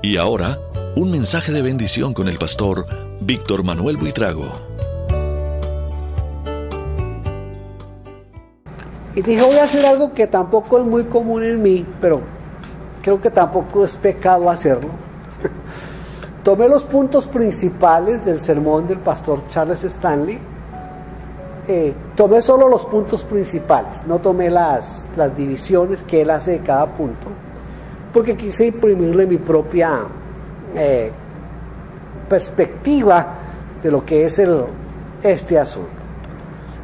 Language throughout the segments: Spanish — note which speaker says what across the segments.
Speaker 1: Y ahora, un mensaje de bendición con el pastor Víctor Manuel Buitrago.
Speaker 2: Y dije, voy a hacer algo que tampoco es muy común en mí, pero creo que tampoco es pecado hacerlo. Tomé los puntos principales del sermón del pastor Charles Stanley. Tomé solo los puntos principales, no tomé las divisiones que él hace de cada punto, porque quise imprimirle mi propia perspectiva de lo que es este asunto.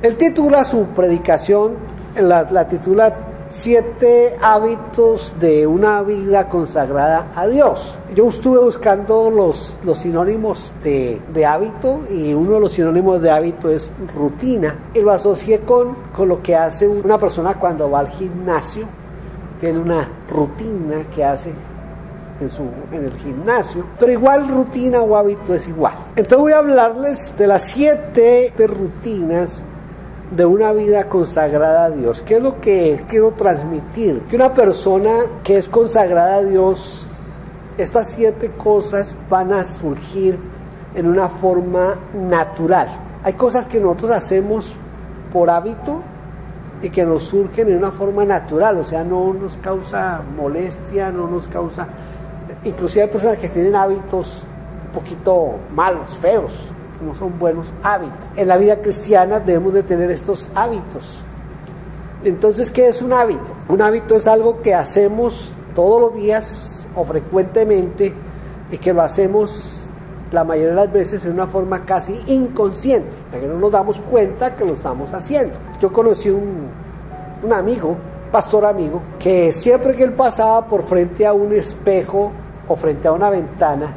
Speaker 2: Él titula su predicación, la titula 7 hábitos de una vida consagrada a Dios. Yo estuve buscando los sinónimos de hábito, y uno de los sinónimos de hábito es rutina, y lo asocié con lo que hace una persona cuando va al gimnasio. Tiene una rutina que hace en el gimnasio, pero igual rutina o hábito es igual. Entonces voy a hablarles de las 7 rutinas de una vida consagrada a Dios. ¿Qué es lo que quiero transmitir? Que una persona que es consagrada a Dios, estas 7 cosas van a surgir en una forma natural. Hay cosas que nosotros hacemos por hábito y que nos surgen en una forma natural, o sea, no nos causa molestia, no nos causa... Inclusive hay personas que tienen hábitos un poquito malos, feos, no son buenos hábitos. En la vida cristiana debemos de tener estos hábitos. Entonces, ¿qué es un hábito? Un hábito es algo que hacemos todos los días o frecuentemente, y que lo hacemos la mayoría de las veces en una forma casi inconsciente, ya que no nos damos cuenta que lo estamos haciendo. Yo conocí un amigo, pastor amigo, que siempre que él pasaba por frente a un espejo o frente a una ventana,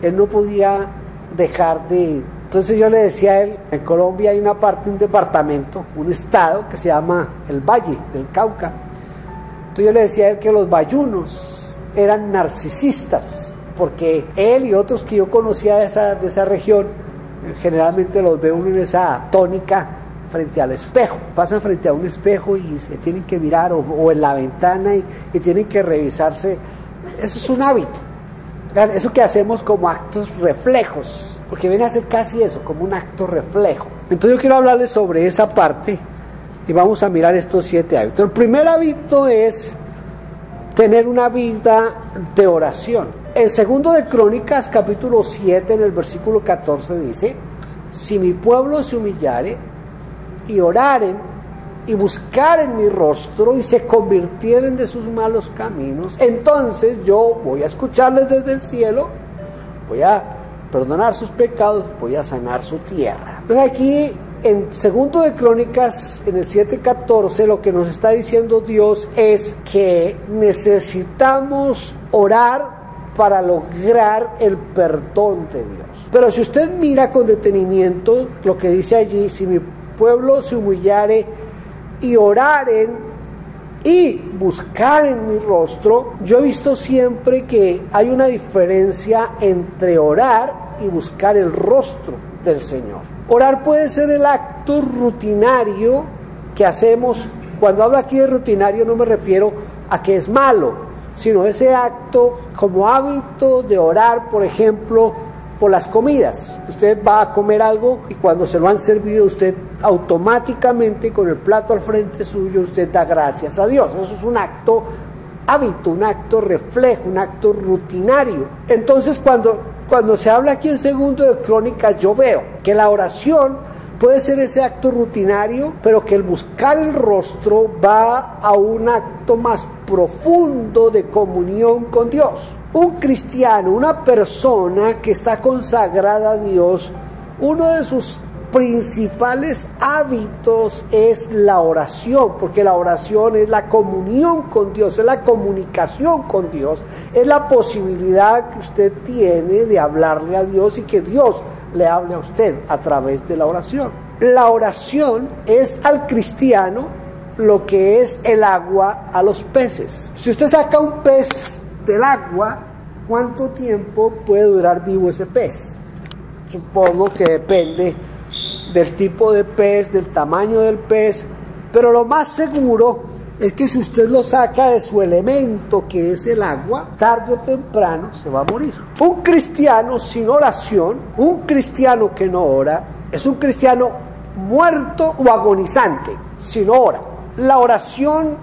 Speaker 2: él no podía dejar de... Entonces yo le decía a él, en Colombia hay una parte, un departamento, un estado que se llama el Valle del Cauca. Entonces yo le decía a él que los bayunos eran narcisistas, porque él y otros que yo conocía de esa región, generalmente los ve uno en esa tónica frente al espejo. Pasan frente a un espejo y se tienen que mirar, o en la ventana, y tienen que revisarse. Eso es un hábito. Eso que hacemos como actos reflejos, porque viene a ser casi eso, como un acto reflejo. Entonces yo quiero hablarles sobre esa parte y vamos a mirar estos 7 hábitos. El primer hábito es tener una vida de oración. En 2 de Crónicas, capítulo 7, en el versículo 14 dice: si mi pueblo se humillare y oraren y buscaren mi rostro y se convirtieren de sus malos caminos, entonces yo voy a escucharles desde el cielo, voy a perdonar sus pecados, voy a sanar su tierra. Entonces aquí en 2 de Crónicas, en el 7:14, lo que nos está diciendo Dios es que necesitamos orar para lograr el perdón de Dios. Pero si usted mira con detenimiento lo que dice allí: si mi pueblo se humillare y oraren y buscaren mi rostro, yo he visto siempre que hay una diferencia entre orar y buscar el rostro del Señor. Orar puede ser el acto rutinario que hacemos. Cuando hablo aquí de rutinario no me refiero a que es malo, sino ese acto como hábito de orar, por ejemplo, por las comidas. Usted va a comer algo y cuando se lo han servido, usted automáticamente con el plato al frente suyo, usted da gracias a Dios. Eso es un acto hábito, un acto reflejo, un acto rutinario. Entonces cuando se habla aquí en 2 de Crónicas, yo veo que la oración puede ser ese acto rutinario, pero que el buscar el rostro va a un acto más profundo de comunión con Dios. Un cristiano, una persona que está consagrada a Dios, uno de sus principales hábitos es la oración, porque la oración es la comunión con Dios, es la comunicación con Dios, es la posibilidad que usted tiene de hablarle a Dios y que Dios le hable a usted a través de la oración. La oración es al cristiano lo que es el agua a los peces. Si usted saca un pez del agua, ¿cuánto tiempo puede durar vivo ese pez? Supongo que depende del tipo de pez, del tamaño del pez, pero lo más seguro es que si usted lo saca de su elemento, que es el agua, tarde o temprano se va a morir. Un cristiano sin oración, un cristiano que no ora, es un cristiano muerto o agonizante, si no ora. La oración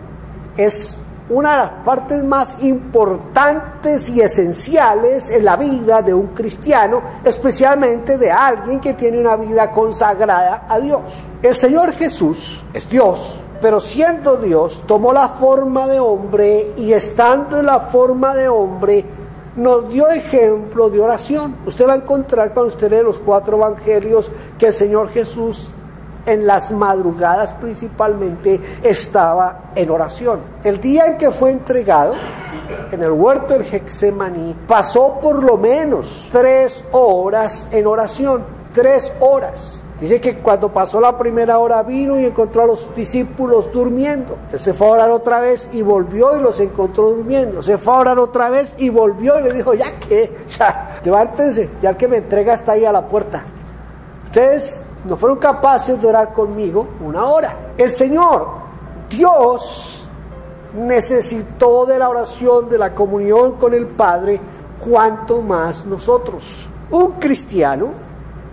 Speaker 2: es una de las partes más importantes y esenciales en la vida de un cristiano, especialmente de alguien que tiene una vida consagrada a Dios. El Señor Jesús es Dios, pero siendo Dios, tomó la forma de hombre y estando en la forma de hombre, nos dio ejemplo de oración. Usted va a encontrar cuando usted lee los 4 evangelios que el Señor Jesús en las madrugadas principalmente estaba en oración. El día en que fue entregado en el huerto del Getsemaní, pasó por lo menos 3 horas en oración. 3 horas. Dice que cuando pasó la primera hora vino y encontró a los discípulos durmiendo. Él se fue a orar otra vez y volvió y los encontró durmiendo. Se fue a orar otra vez y volvió y le dijo, ya levántense, ya el que me entrega está ahí a la puerta. Ustedes no fueron capaces de orar conmigo 1 hora. El Señor, Dios, necesitó de la oración, de la comunión con el Padre, cuanto más nosotros. Un cristiano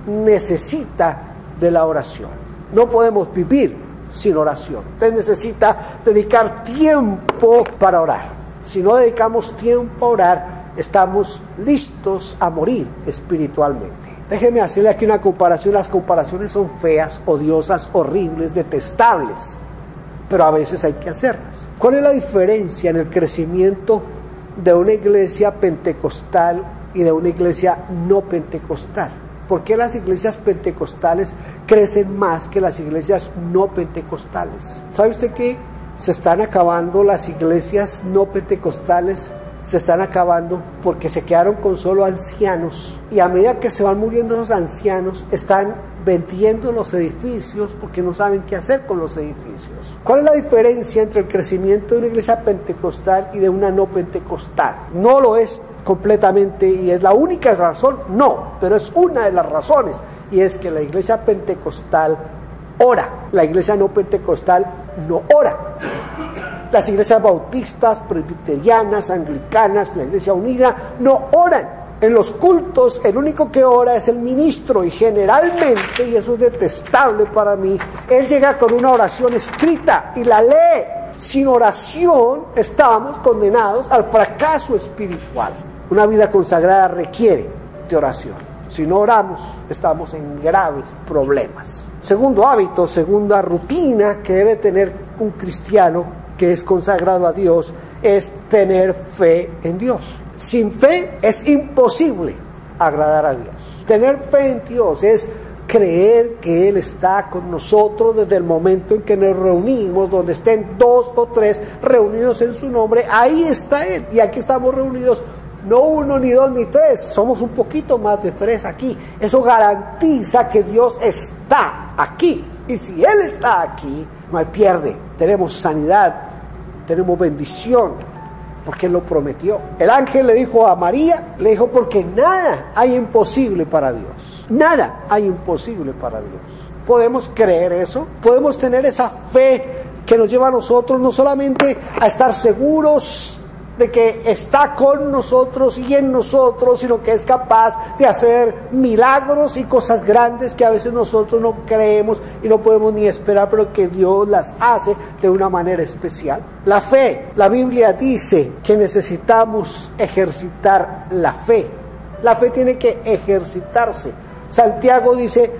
Speaker 2: necesita de la oración. No podemos vivir sin oración. Usted necesita dedicar tiempo para orar. Si no dedicamos tiempo a orar, estamos listos a morir espiritualmente. Déjeme hacerle aquí una comparación. Las comparaciones son feas, odiosas, horribles, detestables, pero a veces hay que hacerlas. ¿Cuál es la diferencia en el crecimiento de una iglesia pentecostal y de una iglesia no pentecostal? ¿Por qué las iglesias pentecostales crecen más que las iglesias no pentecostales? ¿Sabe usted que se están acabando las iglesias no pentecostales? Se están acabando porque se quedaron con solo ancianos, y a medida que se van muriendo esos ancianos, están vendiendo los edificios porque no saben qué hacer con los edificios. ¿Cuál es la diferencia entre el crecimiento de una iglesia pentecostal y de una no pentecostal? No lo es completamente y es la única razón, no, pero es una de las razones, y es que la iglesia pentecostal ora, la iglesia no pentecostal no ora. Las iglesias bautistas, presbiterianas, anglicanas, la iglesia unida no oran. En los cultos el único que ora es el ministro, y generalmente, y eso es detestable para mí, él llega con una oración escrita y la lee. Sin oración estamos condenados al fracaso espiritual. Una vida consagrada requiere de oración. Si no oramos, estamos en graves problemas. Segundo hábito, segunda rutina que debe tener un cristiano que es consagrado a Dios, es tener fe en Dios. Sin fe es imposible agradar a Dios. Tener fe en Dios es creer que Él está con nosotros desde el momento en que nos reunimos, donde estén 2 o 3 reunidos en su nombre, ahí está Él, y aquí estamos reunidos, no 1, ni 2, ni 3, somos un poquito más de 3 aquí. Eso garantiza que Dios está aquí, y si Él está aquí, no hay pierde. Tenemos sanidad, tenemos bendición, porque Él lo prometió. El ángel le dijo a María, le dijo, porque nada hay imposible para Dios. Nada hay imposible para Dios. Podemos creer eso, podemos tener esa fe que nos lleva a nosotros no solamente a estar seguros de que está con nosotros y en nosotros, sino que es capaz de hacer milagros y cosas grandes que a veces nosotros no creemos y no podemos ni esperar, pero que Dios las hace de una manera especial. La fe, la Biblia dice que necesitamos ejercitar la fe. La fe tiene que ejercitarse. Santiago dice,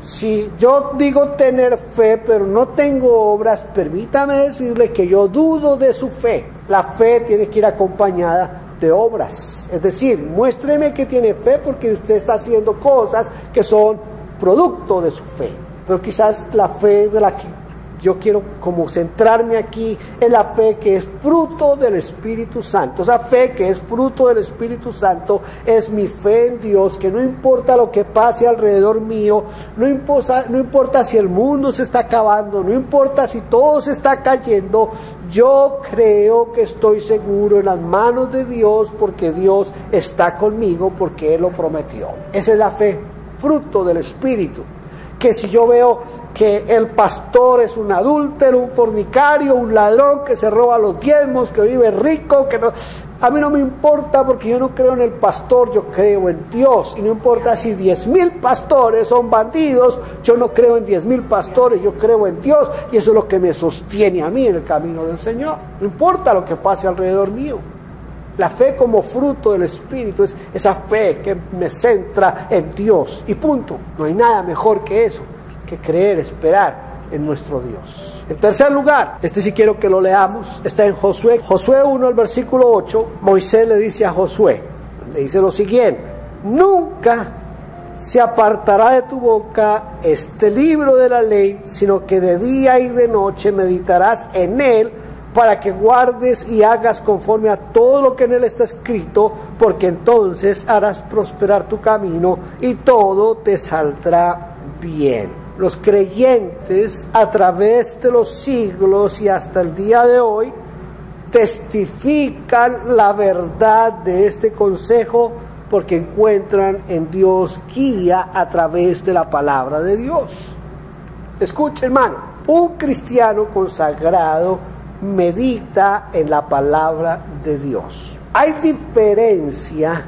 Speaker 2: si yo digo tener fe, pero no tengo obras, permítame decirle que yo dudo de su fe. La fe tiene que ir acompañada de obras. Es decir, muéstreme que tiene fe porque usted está haciendo cosas que son producto de su fe. Pero quizás la fe de la que yo quiero como centrarme aquí es la fe que es fruto del Espíritu Santo. Esa fe que es fruto del Espíritu Santo es mi fe en Dios, que no importa lo que pase alrededor mío, no importa si el mundo se está acabando, no importa si todo se está cayendo, yo creo que estoy seguro en las manos de Dios, porque Dios está conmigo, porque Él lo prometió. Esa es la fe, fruto del Espíritu. que si yo veo que el pastor es un adúltero, un fornicario, un ladrón que se roba los diezmos, que vive rico, que no, a mí no me importa, porque yo no creo en el pastor, yo creo en Dios. Y no importa si 10,000 pastores son bandidos, yo no creo en 10,000 pastores, yo creo en Dios, y eso es lo que me sostiene a mí en el camino del Señor. No importa lo que pase alrededor mío. La fe como fruto del Espíritu es esa fe que me centra en Dios, y punto. No hay nada mejor que eso, que creer, esperar en nuestro Dios. En tercer lugar, este sí quiero que lo leamos, está en Josué 1, el versículo 8. Moisés le dice a Josué, le dice lo siguiente: nunca se apartará de tu boca este libro de la ley, sino que de día y de noche meditarás en él, para que guardes y hagas conforme a todo lo que en él está escrito, porque entonces harás prosperar tu camino y todo te saldrá bien. Los creyentes a través de los siglos y hasta el día de hoy testifican la verdad de este consejo, porque encuentran en Dios guía a través de la palabra de Dios. Escuche, hermano, un cristiano consagrado medita en la palabra de Dios. Hay diferencia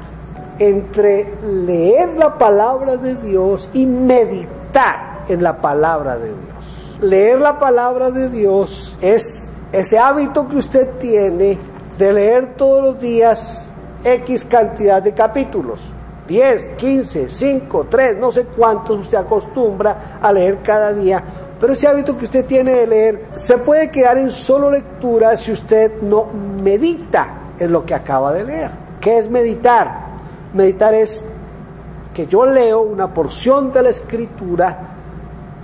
Speaker 2: entre leer la palabra de Dios y meditar en la palabra de Dios. Leer la palabra de Dios es ese hábito que usted tiene de leer todos los días X cantidad de capítulos, 10, 15, 5, 3, no sé cuántos usted acostumbra a leer cada día. Pero ese hábito que usted tiene de leer se puede quedar en solo lectura si usted no medita en lo que acaba de leer. ¿Qué es meditar? Meditar es que yo leo una porción de la Escritura,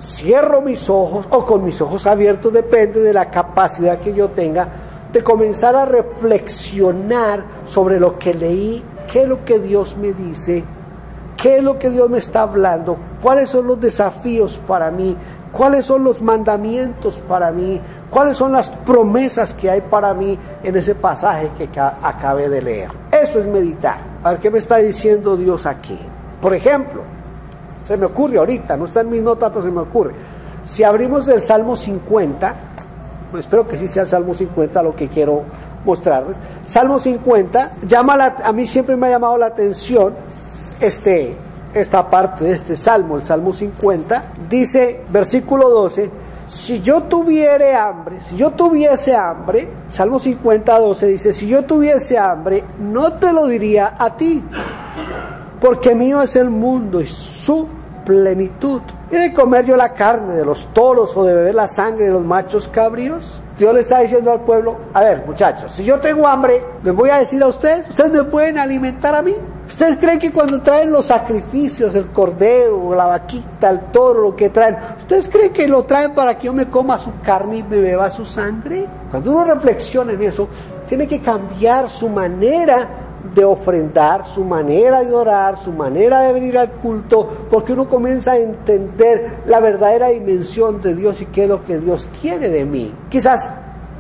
Speaker 2: cierro mis ojos o con mis ojos abiertos, depende de la capacidad que yo tenga, de comenzar a reflexionar sobre lo que leí, qué es lo que Dios me dice, qué es lo que Dios me está hablando, cuáles son los desafíos para mí, cuáles son los mandamientos para mí, cuáles son las promesas que hay para mí en ese pasaje que acabé de leer. Eso es meditar. A ver, ¿qué me está diciendo Dios aquí? Por ejemplo, se me ocurre ahorita, no está en mis notas, pero se me ocurre. Si abrimos el Salmo 50, pues espero que sí sea el Salmo 50 lo que quiero mostrarles. Salmo 50, a mí siempre me ha llamado la atención esta parte de este Salmo, el Salmo 50, dice, versículo 12, si yo tuviese hambre, Salmo 50, 12 dice, si yo tuviese hambre, no te lo diría a ti, porque mío es el mundo y su plenitud. ¿Y de comer yo la carne de los toros o de beber la sangre de los machos cabríos? Dios le está diciendo al pueblo, a ver muchachos, si yo tengo hambre, les voy a decir a ustedes me pueden alimentar a mí. ¿Ustedes creen que cuando traen los sacrificios, el cordero, la vaquita, el toro, lo que traen, ustedes creen que lo traen para que yo me coma su carne y me beba su sangre? Cuando uno reflexiona en eso, tiene que cambiar su manera de ofrendar, su manera de orar, su manera de venir al culto, porque uno comienza a entender la verdadera dimensión de Dios y qué es lo que Dios quiere de mí. Quizás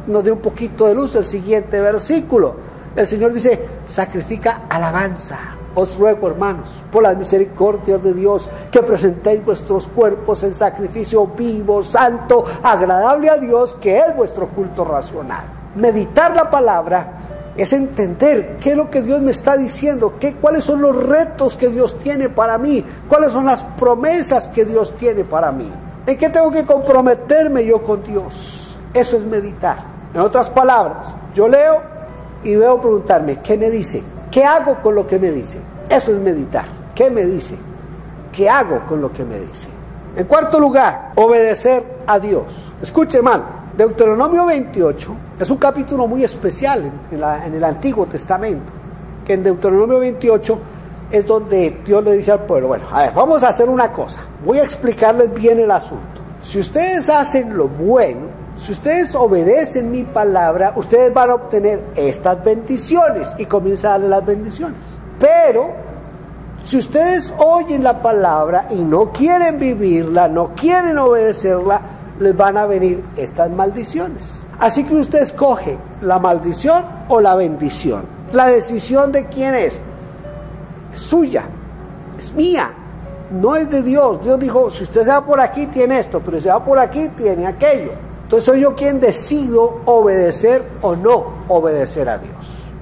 Speaker 2: nos dé un poquito de luz el siguiente versículo. El Señor dice, sacrifica alabanza. Os ruego, hermanos, por las misericordias de Dios, que presentéis vuestros cuerpos en sacrificio vivo, santo, agradable a Dios, que es vuestro culto racional. Meditar la palabra es entender qué es lo que Dios me está diciendo, cuáles son los retos que Dios tiene para mí, cuáles son las promesas que Dios tiene para mí, en qué tengo que comprometerme yo con Dios. Eso es meditar. En otras palabras, yo leo y veo preguntarme, ¿qué me dice? ¿Qué hago con lo que me dice? Eso es meditar. ¿Qué me dice? ¿Qué hago con lo que me dice? En cuarto lugar, obedecer a Dios. Escuche, hermano, Deuteronomio 28 es un capítulo muy especial en el Antiguo Testamento, que en Deuteronomio 28 es donde Dios le dice al pueblo, bueno, a ver, vamos a hacer una cosa, voy a explicarles bien el asunto. Si ustedes hacen lo bueno, si ustedes obedecen mi palabra, ustedes van a obtener estas bendiciones, y comienza a darle las bendiciones. Pero si ustedes oyen la palabra y no quieren vivirla, no quieren obedecerla, les van a venir estas maldiciones. Así que usted escoge la maldición o la bendición. La decisión de quién es suya, es mía. no es de Dios. Dios dijo, si usted se va por aquí tiene esto, pero si se va por aquí tiene aquello. Entonces soy yo quien decido obedecer o no obedecer a Dios.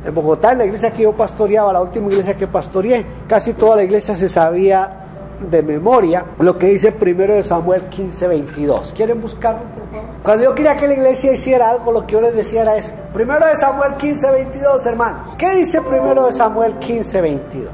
Speaker 2: En Bogotá, en la iglesia que yo pastoreaba, la última iglesia que pastoreé, casi toda la iglesia se sabía de memoria lo que dice 1 Samuel 15:22. ¿Quieren buscarlo, por favor? Cuando yo quería que la iglesia hiciera algo, lo que yo les decía era eso. 1 Samuel 15:22, hermanos. ¿Qué dice 1 Samuel 15:22?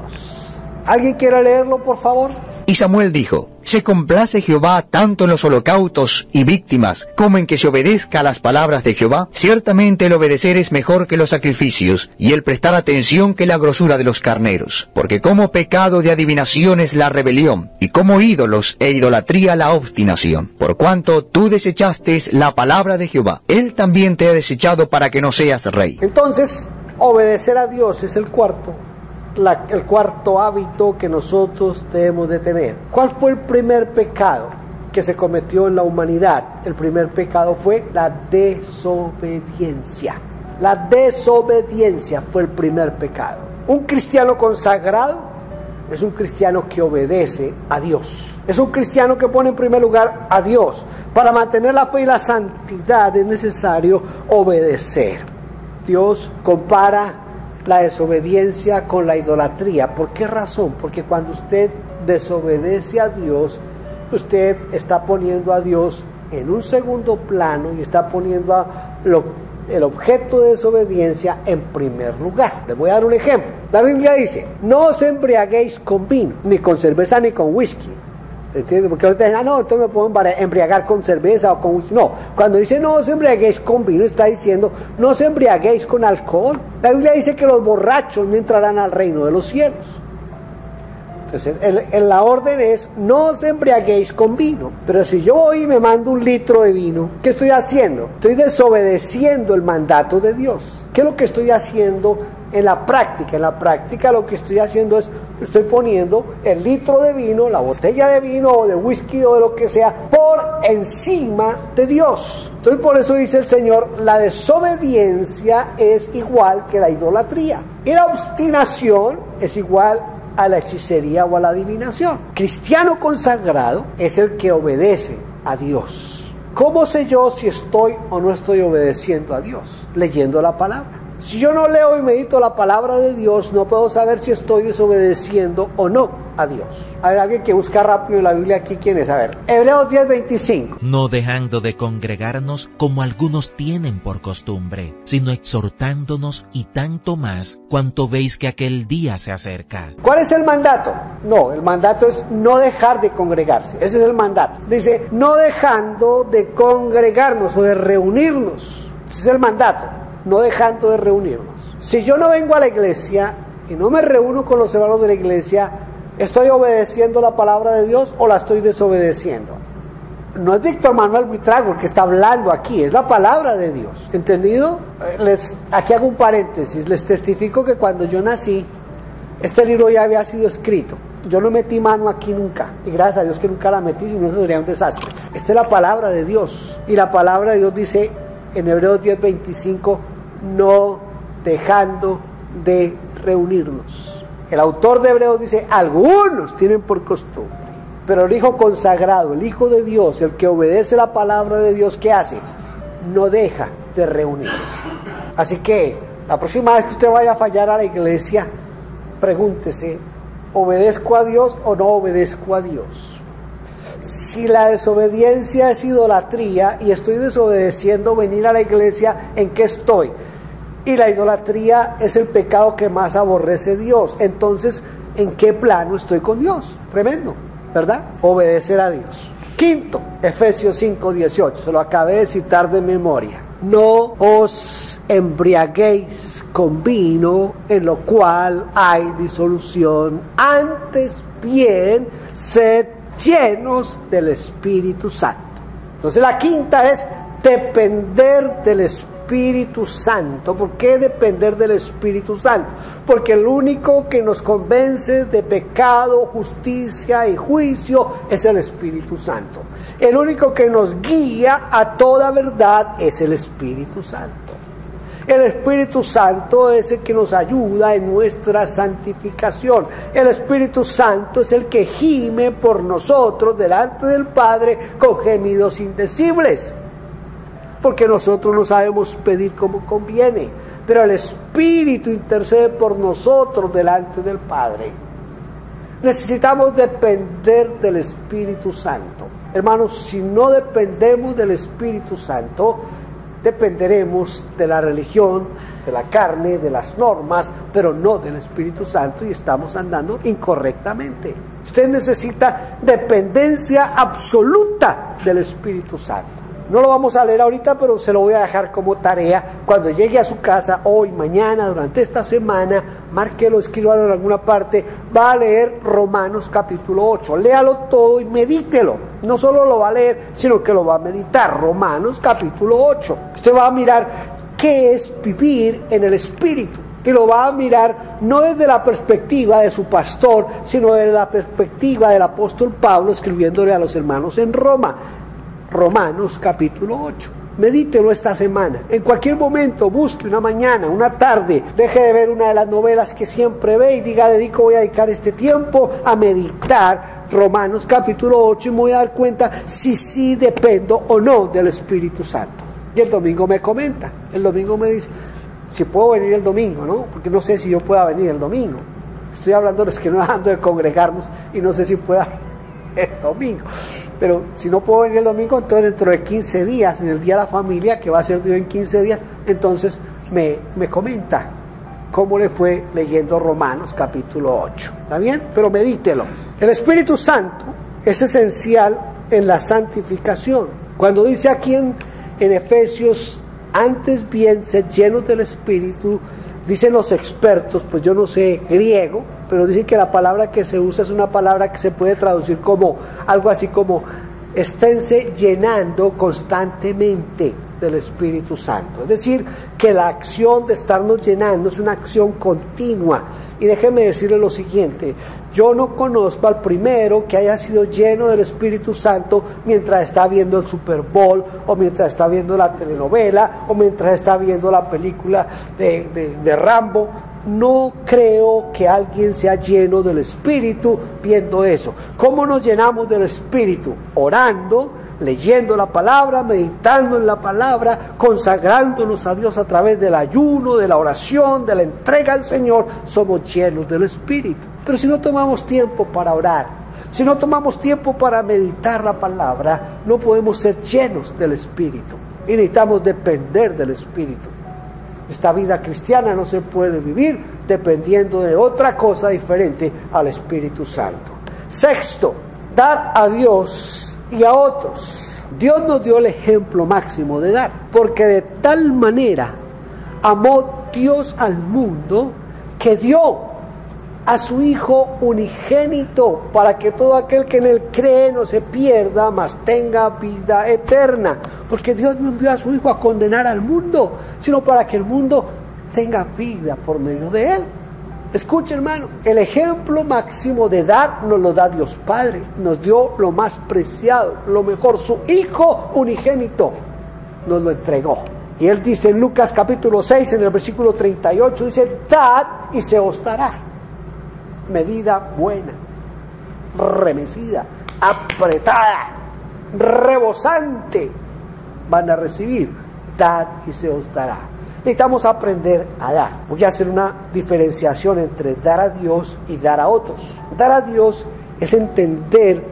Speaker 2: ¿Alguien quiere leerlo, por favor?
Speaker 3: Y Samuel dijo: se complace Jehová tanto en los holocaustos y víctimas, como en que se obedezca a las palabras de Jehová. Ciertamente el obedecer es mejor que los sacrificios, y el prestar atención que la grosura de los carneros. Porque como pecado de adivinación es la rebelión, y como ídolos e idolatría la obstinación. Por cuanto tú desechaste la palabra de Jehová, él también te ha desechado para que no seas rey.
Speaker 2: Entonces, obedecer a Dios es el cuarto hábito que nosotros debemos de tener. ¿Cuál fue el primer pecado que se cometió en la humanidad? El primer pecado fue la desobediencia. La desobediencia fue el primer pecado. Un cristiano consagrado es un cristiano que obedece a Dios. Es un cristiano que pone en primer lugar a Dios. Para mantener la fe y la santidad es necesario obedecer. Dios compara la desobediencia con la idolatría. ¿Por qué razón? Porque cuando usted desobedece a Dios, usted está poniendo a Dios en un segundo plano y está poniendo el objeto de desobediencia en primer lugar. Les voy a dar un ejemplo. La Biblia dice: no os embriaguéis con vino, ni con cerveza, ni con whisky. ¿Entiendes? Porque ahorita dicen, no, entonces me puedo embriagar con cerveza o con whisky. No, cuando dice no os embriaguéis con vino, está diciendo no os embriaguéis con alcohol. La Biblia dice que los borrachos no entrarán al reino de los cielos. Entonces, la orden es no os embriaguéis con vino. Pero si yo voy y me mando 1 litro de vino, ¿qué estoy haciendo? Estoy desobedeciendo el mandato de Dios. ¿Qué es lo que estoy haciendo en la práctica? En la práctica lo que estoy haciendo es, estoy poniendo el litro de vino, la botella de vino o de whisky o de lo que sea, por encima de Dios. Entonces por eso dice el Señor, la desobediencia es igual que la idolatría. Y la obstinación es igual a la hechicería o a la adivinación. Cristiano consagrado es el que obedece a Dios. ¿Cómo sé yo si estoy o no estoy obedeciendo a Dios? Leyendo la palabra. Si yo no leo y medito la palabra de Dios, no puedo saber si estoy desobedeciendo o no a Dios. A ver, alguien que busca rápido en la Biblia aquí, ¿quién es? A ver, Hebreos 10:25.
Speaker 4: No dejando de congregarnos como algunos tienen por costumbre, sino exhortándonos, y tanto más cuanto veis que aquel día se acerca.
Speaker 2: ¿Cuál es el mandato? No, el mandato es no dejar de congregarse. Ese es el mandato. Dice, no dejando de congregarnos o de reunirnos. Ese es el mandato. No dejando de reunirnos. Si yo no vengo a la iglesia y no me reúno con los hermanos de la iglesia, ¿estoy obedeciendo la palabra de Dios o la estoy desobedeciendo? No es Víctor Manuel Buitrago el que está hablando aquí, es la palabra de Dios. ¿Entendido? Aquí hago un paréntesis. Les testifico que cuando yo nací, este libro ya había sido escrito. Yo no metí mano aquí nunca, y gracias a Dios que nunca la metí, si no sería un desastre. Esta es la palabra de Dios, y la palabra de Dios dice en Hebreos 10:25, no dejando de reunirnos. El autor de Hebreos dice, algunos tienen por costumbre, pero el hijo consagrado, el hijo de Dios, el que obedece la palabra de Dios, ¿qué hace? No deja de reunirse. Así que la próxima vez que usted vaya a fallar a la iglesia, pregúntese, ¿obedezco a Dios o no obedezco a Dios? Si la desobediencia es idolatría y estoy desobedeciendo venir a la iglesia, ¿en qué estoy? Y la idolatría es el pecado que más aborrece Dios. Entonces, ¿en qué plano estoy con Dios? Tremendo, ¿verdad? Obedecer a Dios. Quinto, Efesios 5:18, se lo acabé de citar de memoria. No os embriaguéis con vino, en lo cual hay disolución, antes bien sed llenos del Espíritu Santo. Entonces la quinta es depender del Espíritu Santo. ¿Por qué depender del Espíritu Santo? Porque el único que nos convence de pecado, justicia y juicio es el Espíritu Santo. El único que nos guía a toda verdad es el Espíritu Santo. El Espíritu Santo es el que nos ayuda en nuestra santificación. El Espíritu Santo es el que gime por nosotros delante del Padre con gemidos indecibles. Porque nosotros no sabemos pedir como conviene, pero el Espíritu intercede por nosotros delante del Padre. Necesitamos depender del Espíritu Santo. Hermanos, si no dependemos del Espíritu Santo, dependeremos de la religión, de la carne, de las normas, pero no del Espíritu Santo, y estamos andando incorrectamente. Usted necesita dependencia absoluta del Espíritu Santo. No lo vamos a leer ahorita, pero se lo voy a dejar como tarea. Cuando llegue a su casa, hoy, mañana, durante esta semana, márquelo, escríbalo en alguna parte, va a leer Romanos capítulo 8. Léalo todo y medítelo. No solo lo va a leer, sino que lo va a meditar. Romanos capítulo 8. Usted va a mirar qué es vivir en el Espíritu. Y lo va a mirar no desde la perspectiva de su pastor, sino desde la perspectiva del apóstol Pablo, escribiéndole a los hermanos en Roma. Romanos capítulo 8. Medítelo esta semana. En cualquier momento, busque una mañana, una tarde, deje de ver una de las novelas que siempre ve y diga, voy a dedicar este tiempo a meditar Romanos capítulo 8 y me voy a dar cuenta si sí dependo o no del Espíritu Santo. Y el domingo me comenta, el domingo me dice, si puedo venir el domingo, ¿no? Porque no sé si yo pueda venir el domingo. Estoy hablando de los que no dejando de congregarnos y no sé si pueda el domingo. Pero si no puedo venir el domingo, entonces dentro de 15 días, en el Día de la Familia, que va a ser Dios en 15 días, entonces me comenta cómo le fue leyendo Romanos capítulo 8. ¿Está bien? Pero medítelo. El Espíritu Santo es esencial en la santificación. Cuando dice aquí en Efesios, antes bien, sed llenos del Espíritu, dicen los expertos, pues yo no sé griego, pero dicen que la palabra que se usa es una palabra que se puede traducir como algo así como esténse llenando constantemente del Espíritu Santo. Es decir, que la acción de estarnos llenando es una acción continua. Y déjeme decirle lo siguiente, yo no conozco al primero que haya sido lleno del Espíritu Santo mientras está viendo el Super Bowl, o mientras está viendo la telenovela, o mientras está viendo la película de Rambo. No creo que alguien sea lleno del Espíritu viendo eso. ¿Cómo nos llenamos del Espíritu? Orando, leyendo la palabra, meditando en la palabra, consagrándonos a Dios a través del ayuno, de la oración, de la entrega al Señor. Somos llenos del Espíritu. Pero si no tomamos tiempo para orar, si no tomamos tiempo para meditar la palabra, no podemos ser llenos del Espíritu. Y necesitamos depender del Espíritu. Esta vida cristiana no se puede vivir dependiendo de otra cosa diferente al Espíritu Santo. Sexto, dar a Dios y a otros. Dios nos dio el ejemplo máximo de dar, porque de tal manera amó Dios al mundo que dio a su Hijo unigénito, para que todo aquel que en él cree no se pierda, mas tenga vida eterna. Porque Dios no envió a su Hijo a condenar al mundo, sino para que el mundo tenga vida por medio de él. Escuche, hermano, el ejemplo máximo de dar nos lo da Dios Padre. Nos dio lo más preciado, lo mejor, su Hijo unigénito nos lo entregó. Y él dice en Lucas capítulo 6, en el versículo 38, dice, dad y se os dará. Medida buena, remecida, apretada, rebosante, van a recibir. Dad y se os dará. Necesitamos aprender a dar. Voy a hacer una diferenciación entre dar a Dios y dar a otros. Dar a Dios es entender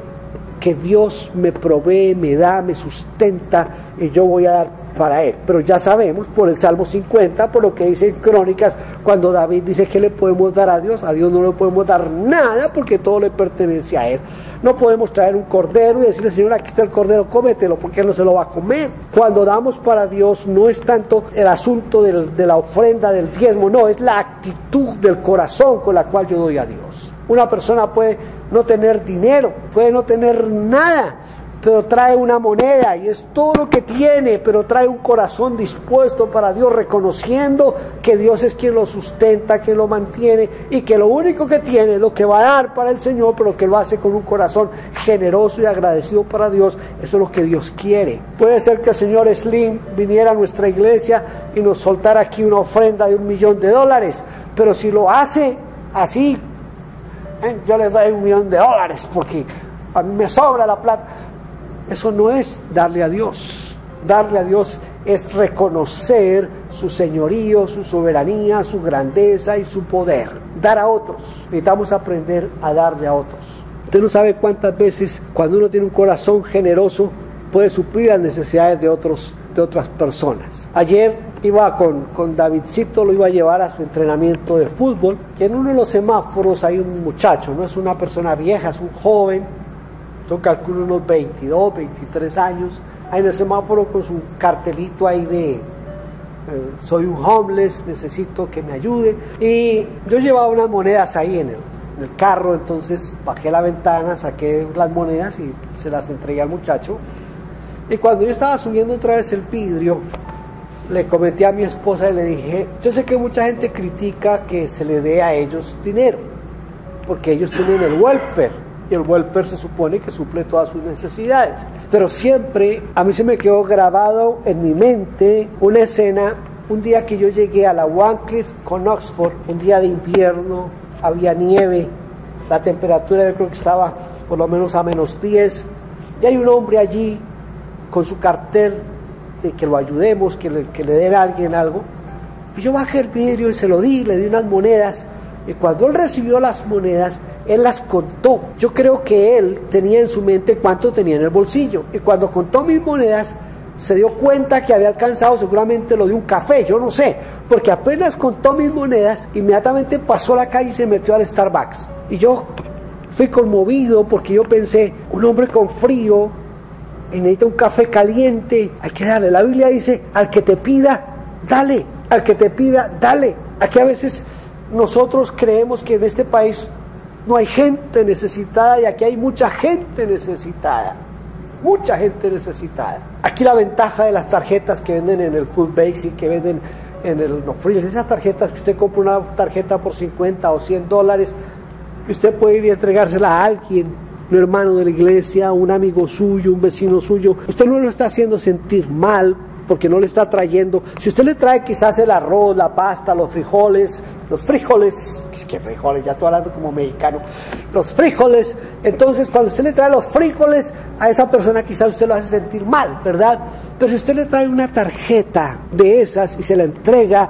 Speaker 2: que Dios me provee, me da, me sustenta y yo voy a dar para él. Pero ya sabemos por el Salmo 50, por lo que dice en Crónicas, cuando David dice que le podemos dar a Dios no le podemos dar nada porque todo le pertenece a él. No podemos traer un cordero y decirle, Señor, aquí está el cordero, cómetelo, porque él no se lo va a comer. Cuando damos para Dios no es tanto el asunto de la ofrenda, del diezmo, no, es la actitud del corazón con la cual yo doy a Dios. Una persona puede no tener dinero, puede no tener nada, pero trae una moneda y es todo lo que tiene, pero trae un corazón dispuesto para Dios, reconociendo que Dios es quien lo sustenta, quien lo mantiene, y que lo único que tiene es lo que va a dar para el Señor, pero que lo hace con un corazón generoso y agradecido para Dios. Eso es lo que Dios quiere. Puede ser que el señor Slim viniera a nuestra iglesia y nos soltara aquí una ofrenda de $1.000.000, pero si lo hace así, yo les doy $1.000.000 porque a mí me sobra la plata. Eso no es darle a Dios. Darle a Dios es reconocer su señorío, su soberanía, su grandeza y su poder. Dar a otros. Necesitamos aprender a darle a otros. Usted no sabe cuántas veces cuando uno tiene un corazón generoso puede suplir las necesidades de otras personas. Ayer iba con Davidcito, lo iba a llevar a su entrenamiento de fútbol, y en uno de los semáforos hay un muchacho, no es una persona vieja, es un joven, yo calculo unos 22, 23 años, ahí en el semáforo con su cartelito ahí de soy un homeless, necesito que me ayude, y yo llevaba unas monedas ahí en el carro, entonces bajé la ventana, saqué las monedas y se las entregué al muchacho. Y cuando yo estaba subiendo otra vez el vidrio, le comenté a mi esposa y le dije, yo sé que mucha gente critica que se le dé a ellos dinero, porque ellos tienen el welfare, y el welfare se supone que suple todas sus necesidades. Pero siempre a mí se me quedó grabado en mi mente una escena, un día que yo llegué a la Wycliffe con Oxford, un día de invierno, había nieve, la temperatura yo creo que estaba por lo menos a -10, y hay un hombre allí con su cartel de que lo ayudemos, que le den a alguien algo, y yo bajé el vidrio y se lo di, le di unas monedas, y cuando él recibió las monedas, él las contó. Yo creo que él tenía en su mente cuánto tenía en el bolsillo, y cuando contó mis monedas, se dio cuenta que había alcanzado seguramente lo de un café, yo no sé, porque apenas contó mis monedas, inmediatamente pasó la calle y se metió al Starbucks, y yo fui conmovido porque yo pensé, un hombre con frío, y necesita un café caliente, hay que darle. La Biblia dice, al que te pida, dale, al que te pida, dale. Aquí a veces nosotros creemos que en este país no hay gente necesitada, y aquí hay mucha gente necesitada, mucha gente necesitada. Aquí la ventaja de las tarjetas que venden en el Food Basic, que venden en el No Frills, esas tarjetas que usted compra una tarjeta por $50 o $100, y usted puede ir y entregársela a alguien, un hermano de la iglesia, un amigo suyo, un vecino suyo. Usted no lo está haciendo sentir mal porque no le está trayendo. Si usted le trae quizás el arroz, la pasta, los frijoles, es que frijoles, ya estoy hablando como mexicano, los frijoles, entonces cuando usted le trae los frijoles a esa persona quizás usted lo hace sentir mal, ¿verdad? Pero si usted le trae una tarjeta de esas y se la entrega,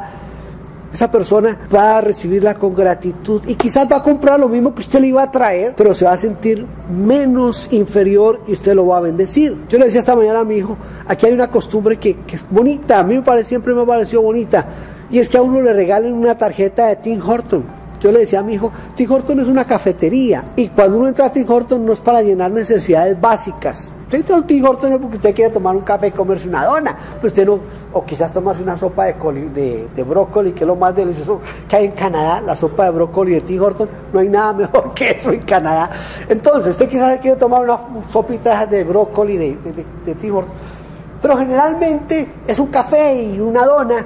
Speaker 2: esa persona va a recibirla con gratitud y quizás va a comprar lo mismo que usted le iba a traer, pero se va a sentir menos inferior y usted lo va a bendecir. Yo le decía esta mañana a mi hijo, aquí hay una costumbre que es bonita, a mí siempre me ha parecido bonita, y es que a uno le regalen una tarjeta de Tim Horton. Yo le decía a mi hijo, Tim Horton es una cafetería, y cuando uno entra a Tim Horton no es para llenar necesidades básicas. Usted entra a Tim Horton porque usted quiere tomar un café y comerse una dona, pero usted no, o quizás tomarse una sopa de brócoli, que es lo más delicioso que hay en Canadá, la sopa de brócoli de Tim Horton, no hay nada mejor que eso en Canadá. Entonces, usted quizás quiere tomar una sopita de brócoli de Tim Horton, pero generalmente es un café y una dona.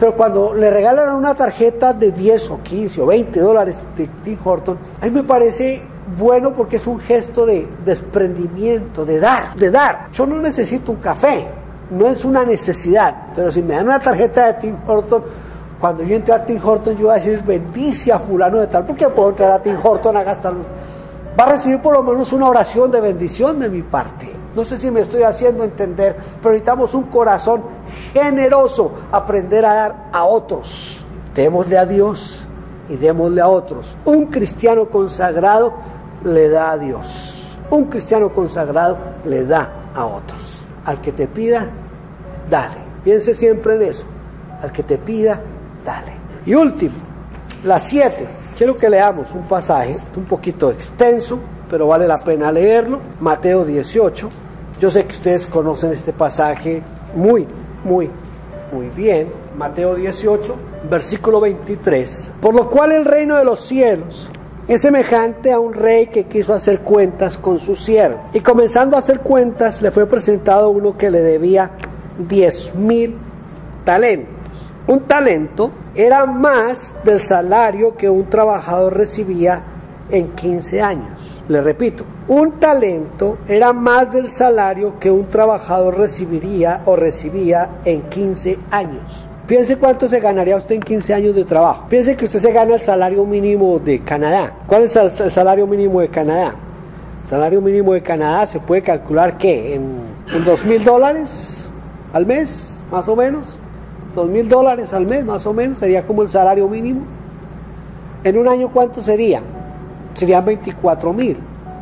Speaker 2: Pero cuando le regalan una tarjeta de 10 o 15 o $20 de Tim Horton, a mí me parece bueno porque es un gesto de desprendimiento, de dar. Yo no necesito un café, no es una necesidad, pero si me dan una tarjeta de Tim Horton, cuando yo entré a Tim Horton, yo voy a decir, bendice a fulano de tal, porque puedo entrar a Tim Horton a gastar. Va a recibir por lo menos una oración de bendición de mi parte. No sé si me estoy haciendo entender, pero necesitamos un corazón generoso, aprender a dar a otros. Démosle a Dios y démosle a otros. Un cristiano consagrado le da a Dios. Un cristiano consagrado le da a otros. Al que te pida, dale. Piense siempre en eso. Al que te pida, dale. Y último, la 7. Quiero que leamos un pasaje un poquito extenso, pero vale la pena leerlo. Mateo 18. Yo sé que ustedes conocen este pasaje muy bien. Mateo 18, versículo 23. Por lo cual el reino de los cielos es semejante a un rey que quiso hacer cuentas con su siervo. Y comenzando a hacer cuentas, le fue presentado uno que le debía 10,000 talentos. Un talento era más del salario que un trabajador recibía en 15 años. Le repito, un talento era más del salario que un trabajador recibía en 15 años. Piense cuánto se ganaría usted en 15 años de trabajo. Piense que usted se gana el salario mínimo de Canadá. ¿Cuál es el salario mínimo de Canadá? El salario mínimo de Canadá se puede calcular, ¿qué? ¿En $2,000 al mes, más o menos? $2,000 al mes, más o menos, sería como el salario mínimo. ¿En un año cuánto sería? Serían 24,000,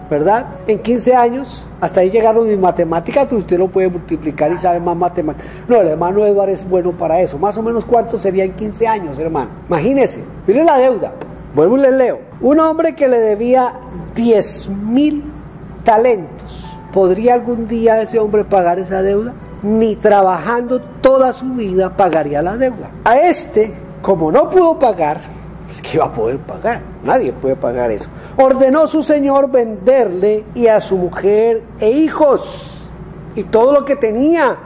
Speaker 2: ¿verdad? En 15 años, hasta ahí llegaron mis matemáticas, pues usted lo puede multiplicar y sabe más matemáticas. No, el hermano Eduardo es bueno para eso. Más o menos cuánto sería en 15 años, hermano. Imagínese, mire la deuda. Vuelvo y les leo. Un hombre que le debía 10,000 talentos, ¿podría algún día ese hombre pagar esa deuda? Ni trabajando toda su vida pagaría la deuda. A este, como no pudo pagar, es que iba a poder pagar. Nadie puede pagar eso. Ordenó su señor venderle y a su mujer e hijos y todo lo que tenía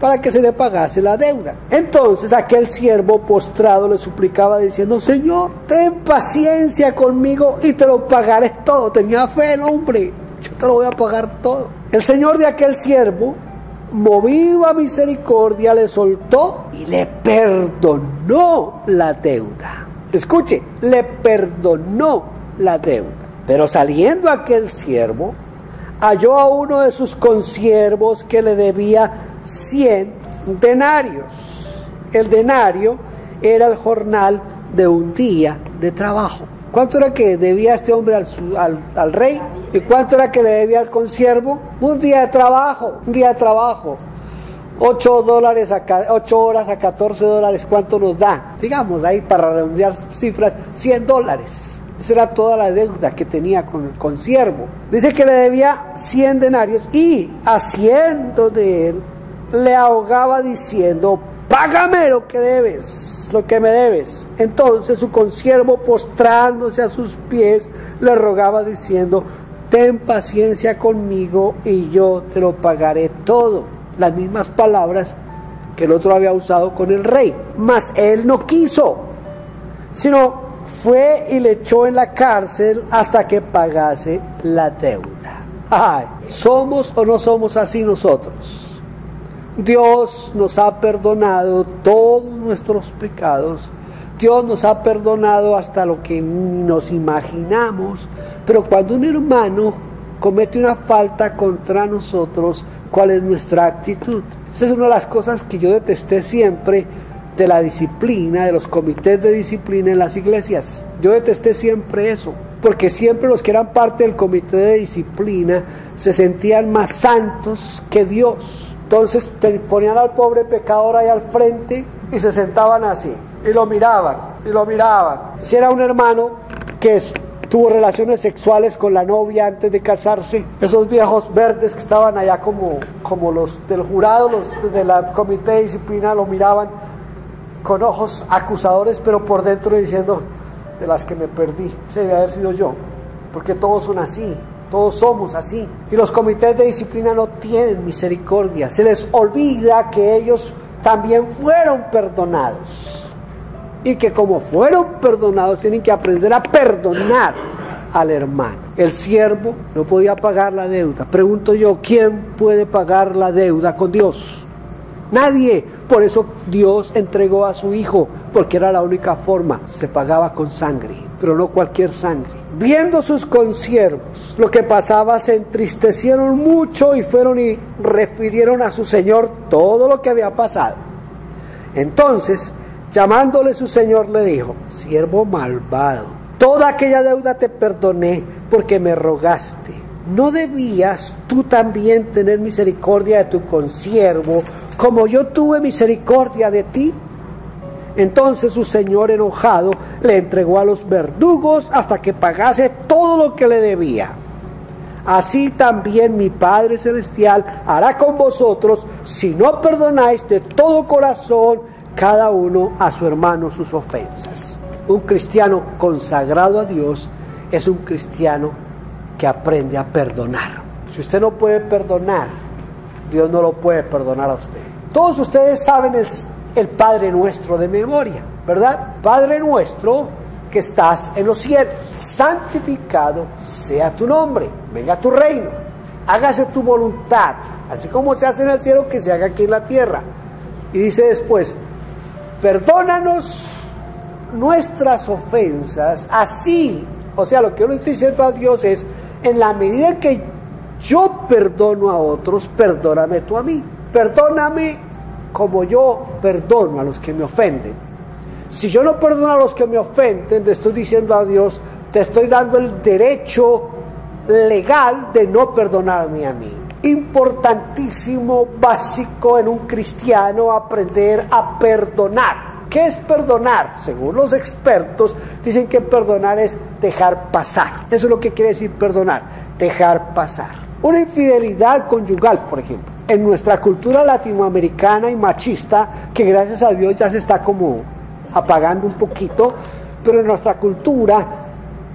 Speaker 2: para que se le pagase la deuda. Entonces aquel siervo postrado le suplicaba diciendo: Señor, ten paciencia conmigo y te lo pagaré todo. Tenía fe el hombre, yo te lo voy a pagar todo. El señor de aquel siervo, movido a misericordia, le soltó y le perdonó la deuda. Escuche, le perdonó la deuda. Pero saliendo aquel siervo, halló a uno de sus consiervos que le debía 100 denarios. El denario era el jornal de un día de trabajo. ¿Cuánto era que debía este hombre al rey? ¿Y cuánto era que le debía al consiervo? Un día de trabajo, un día de trabajo. $8 horas a $14, ¿cuánto nos da? Digamos, ahí para redondear cifras, $100. Esa era toda la deuda que tenía con el consiervo. Dice que le debía 100 denarios y, haciendo de él, le ahogaba diciendo: págame lo que debes, lo que me debes. Entonces su consiervo, postrándose a sus pies, le rogaba diciendo: ten paciencia conmigo y yo te lo pagaré todo. Las mismas palabras que el otro había usado con el rey. Mas él no quiso, sino fue y le echó en la cárcel hasta que pagase la deuda. Ay, ¿somos o no somos así nosotros? Dios nos ha perdonado todos nuestros pecados. Dios nos ha perdonado hasta lo que ni nos imaginamos. Pero cuando un hermano comete una falta contra nosotros, ¿cuál es nuestra actitud? Esa es una de las cosas que yo detesté siempre de la disciplina, de los comités de disciplina en las iglesias. Yo detesté siempre eso, porque siempre los que eran parte del comité de disciplina se sentían más santos que Dios. Entonces ponían al pobre pecador ahí al frente y se sentaban así, y lo miraban, y lo miraban. Si era un hermano que tuvo relaciones sexuales con la novia antes de casarse, esos viejos verdes que estaban allá como los del jurado, los del comité de disciplina, lo miraban con ojos acusadores, pero por dentro diciendo: de las que me perdí, ese debe haber sido yo, porque todos son así, todos somos así. Y los comités de disciplina no tienen misericordia, se les olvida que ellos también fueron perdonados, y que como fueron perdonados tienen que aprender a perdonar al hermano. El siervo no podía pagar la deuda. Pregunto yo, ¿quién puede pagar la deuda con Dios? Nadie. Por eso Dios entregó a su Hijo, porque era la única forma. Se pagaba con sangre, pero no cualquier sangre. Viendo sus consiervos lo que pasaba, se entristecieron mucho y fueron y refirieron a su señor todo lo que había pasado. Entonces, llamándole su señor, le dijo: siervo malvado, toda aquella deuda te perdoné porque me rogaste. ¿No debías tú también tener misericordia de tu consiervo, como yo tuve misericordia de ti? Entonces su señor, enojado, le entregó a los verdugos hasta que pagase todo lo que le debía. Así también mi Padre Celestial hará con vosotros, si no perdonáis de todo corazón cada uno a su hermano sus ofensas. Un cristiano consagrado a Dios es un cristiano que aprende a perdonar. Si usted no puede perdonar, Dios no lo puede perdonar a usted. Todos ustedes saben el Padre Nuestro de memoria, ¿verdad? Padre nuestro que estás en los cielos, santificado sea tu nombre, venga tu reino, hágase tu voluntad, así como se hace en el cielo, que se haga aquí en la tierra. Y dice después, perdónanos nuestras ofensas, así, o sea, lo que yo le estoy diciendo a Dios es, en la medida que yo perdono a otros, perdóname tú a mí, perdóname como yo perdono a los que me ofenden. Si yo no perdono a los que me ofenden, le estoy diciendo a Dios, te estoy dando el derecho legal de no perdonarme a mí. Importantísimo, básico en un cristiano, aprender a perdonar. ¿Qué es perdonar? Según los expertos, dicen que perdonar es dejar pasar. Eso es lo que quiere decir perdonar, dejar pasar. Una infidelidad conyugal, por ejemplo, en nuestra cultura latinoamericana y machista, que gracias a Dios ya se está como apagando un poquito, pero en nuestra cultura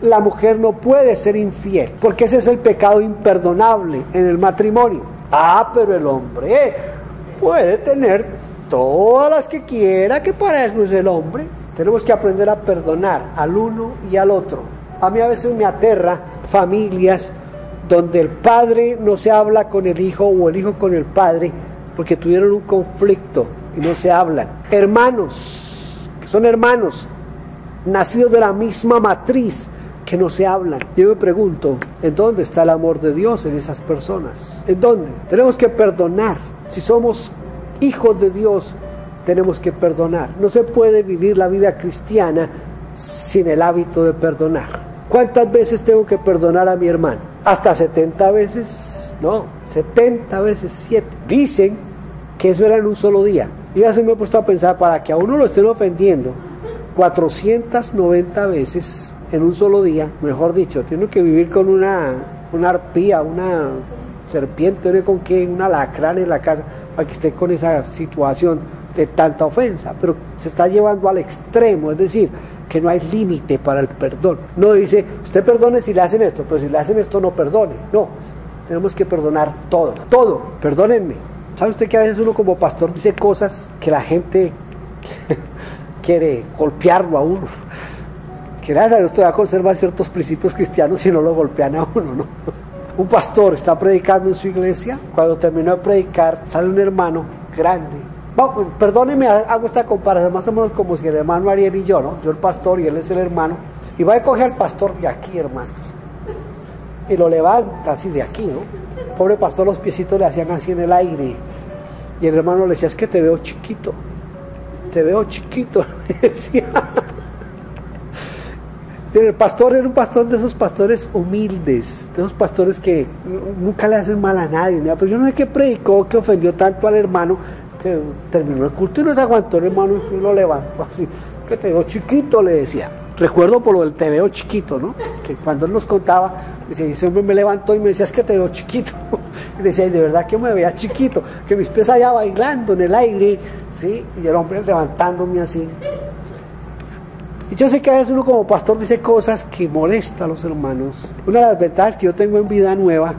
Speaker 2: la mujer no puede ser infiel, porque ese es el pecado imperdonable en el matrimonio. Pero el hombre puede tener todas las que quiera, que para eso es el hombre. Tenemos que aprender a perdonar al uno y al otro. A mí a veces me aterra familias donde el padre no se habla con el hijo o el hijo con el padre porque tuvieron un conflicto y no se hablan. Hermanos, que son hermanos, nacidos de la misma matriz, que no se hablan. Yo me pregunto, ¿en dónde está el amor de Dios en esas personas? ¿En dónde? Tenemos que perdonar. Si somos hijos de Dios, tenemos que perdonar. No se puede vivir la vida cristiana sin el hábito de perdonar. ¿Cuántas veces tengo que perdonar a mi hermano? ¿Hasta 70 veces? No, 70 veces 7. Dicen que eso era en un solo día. Y ya se me he puesto a pensar, para que a uno lo estén ofendiendo 490 veces en un solo día, mejor dicho, tiene que vivir con una arpía, una serpiente, no sé con qué, una alacrán en la casa, para que esté con esa situación de tanta ofensa. Pero se está llevando al extremo, es decir, que no hay límite para el perdón. No dice, usted perdone si le hacen esto, pero si le hacen esto no perdone. No, tenemos que perdonar todo, todo, perdónenme. ¿Sabe usted que a veces uno como pastor dice cosas que la gente quiere golpearlo a uno? Que gracias a Dios todavía conserva ciertos principios cristianos y no lo golpean a uno, ¿no? Un pastor está predicando en su iglesia, cuando terminó de predicar sale un hermano grande. Bueno, perdóneme, hago esta comparación más o menos como si el hermano Ariel y yo, ¿no? Yo el pastor y él es el hermano, y va a coger al pastor de aquí, hermanos, y lo levanta así de aquí, ¿no? Pobre pastor, los piecitos le hacían así en el aire, y el hermano le decía, es que te veo chiquito, le decía. El pastor era un pastor de esos pastores humildes, de esos pastores que nunca le hacen mal a nadie, ¿no? Pero yo no sé qué predicó, que ofendió tanto al hermano, que terminó el culto y no se aguantó el hermano y lo levantó así, que te veo chiquito, le decía. Recuerdo por lo del te veo chiquito, ¿no? Que cuando él nos contaba, decía, ese hombre me levantó y me decía, es que te veo chiquito. Y decía, y de verdad que me veía chiquito, que mis pies allá bailando en el aire, ¿sí? Y el hombre levantándome así. Y yo sé que a veces uno como pastor dice cosas que molestan a los hermanos. Una de las ventajas que yo tengo en Vida Nueva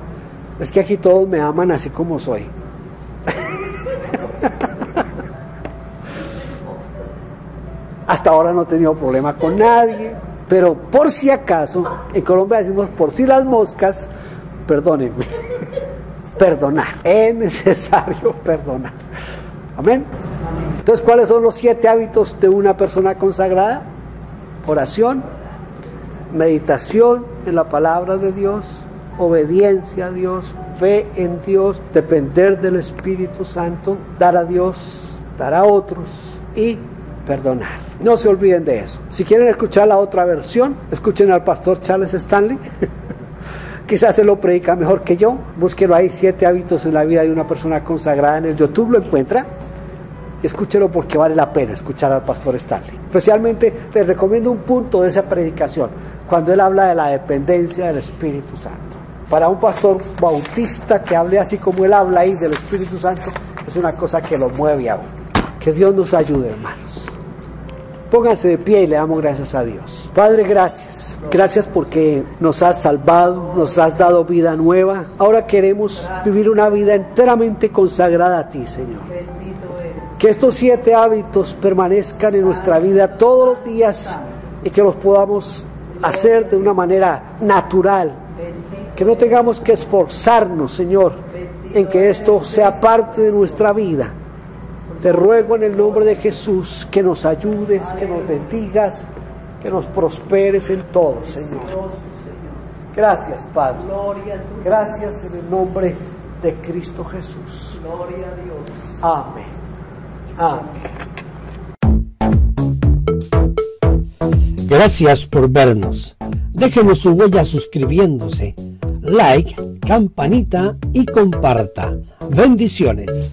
Speaker 2: es que aquí todos me aman así como soy. Hasta ahora no he tenido problema con nadie, pero por si acaso, en Colombia decimos por si las moscas, perdónenme. Perdonar, es necesario perdonar. Amén. Entonces, ¿cuáles son los 7 hábitos de una persona consagrada? Oración, meditación en la palabra de Dios, obediencia a Dios, fe en Dios, depender del Espíritu Santo, dar a Dios, dar a otros y perdonar. No se olviden de eso. Si quieren escuchar la otra versión, escuchen al pastor Charles Stanley. Quizás se lo predica mejor que yo. Búsquelo ahí, 7 hábitos en la vida de una persona consagrada, en el YouTube lo encuentra. Escúchelo porque vale la pena escuchar al pastor Stanley. Especialmente les recomiendo un punto de esa predicación, cuando él habla de la dependencia del Espíritu Santo. Para un pastor bautista que hable así como él habla ahí del Espíritu Santo, es una cosa que lo mueve a uno. Que Dios nos ayude, hermanos. Pónganse de pie y le damos gracias a Dios. Padre, gracias. Gracias porque nos has salvado, nos has dado vida nueva. Ahora queremos vivir una vida enteramente consagrada a ti, Señor. Que estos 7 hábitos permanezcan en nuestra vida todos los días y que los podamos hacer de una manera natural. Que no tengamos que esforzarnos, Señor, en que esto sea parte de nuestra vida. Te ruego en el nombre de Jesús que nos ayudes, que nos bendigas, que nos prosperes en todo, Señor. Gracias, Padre. Gracias en el nombre de Cristo Jesús. Gloria a Dios. Amén. Amén.
Speaker 5: Gracias por vernos. Déjenos su huella suscribiéndose, like, campanita y comparta. Bendiciones.